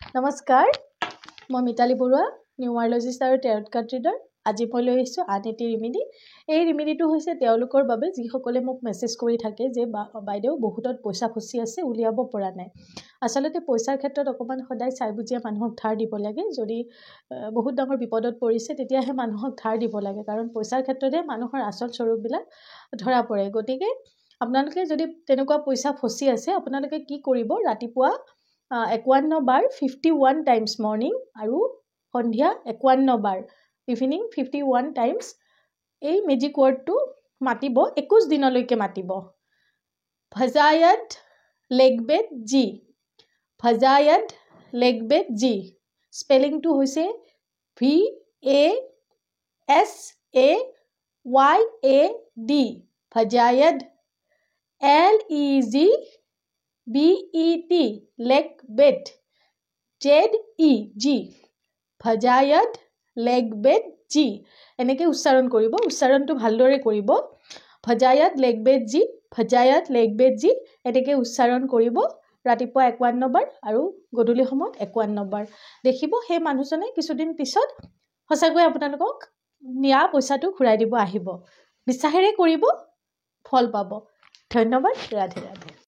নমস্কাৰ, মই মিতালী বৰুৱা, নিউমাৰলজিষ্ট আৰু টেৰট কাৰ্ড ৰিডাৰ। আজি মই লৈ আহিছোঁ আন এটি ৰিমেডি। এই ৰিমেডিটো হৈছে তেওঁলোকৰ বাবে যিসকলে মোক মেছেজ কৰি থাকে যে বাইদেউ বহুতত পইচা ফচি আছে, উলিয়াব পৰা নাই। আচলতে পইচাৰ ক্ষেত্ৰত অকণমান সদায় চাই বুজিয়ে মানুহক ধাৰ দিব লাগে। যদি বহুত ডাঙৰ বিপদত পৰিছে তেতিয়াহে মানুহক ধাৰ দিব লাগে, কাৰণ পইচাৰ ক্ষেত্ৰতে মানুহৰ আচল স্বৰূপবিলাক ধৰা পৰে। গতিকে আপোনালোকে যদি তেনেকুৱা পইচা ফচি আছে, আপোনালোকে কি কৰিব, ৰাতিপুৱা 51 বাৰ 51 টাইমছ মৰ্ণিং আৰু সন্ধিয়া 51 বাৰ ইভিনিং 51 টাইমছ এই মেজিক ৱৰ্ডটো মাতিব, 21 দিনলৈকে মাতিব। ফজায়দ লেগবেদ জি, ফজায়দ লেগবেদ জি। স্পেলিংটো হৈছে VASAYAD, ফজায়দ LEGBET, লেগবেদ ZEG, ফজায়দ লেগবেদ জি। এনেকৈ উচ্চাৰণ কৰিব, উচ্চাৰণটো ভালদৰে কৰিব। ফজায়দ লেগবেদ জি, ফজায়দ লেগবেদ জি, এনেকৈ উচ্চাৰণ কৰিব ৰাতিপুৱা 51 বাৰ আৰু গধূলি সময়ত 51 বাৰ। দেখিব সেই মানুহজনে কিছুদিন পিছত সঁচাকৈ আপোনালোকক নিয়া পইচাটো ঘূৰাই দিব আহিব। বিশ্বাসেৰে কৰিব, ফল পাব। ধন্যবাদ। ৰাধে ৰাধে।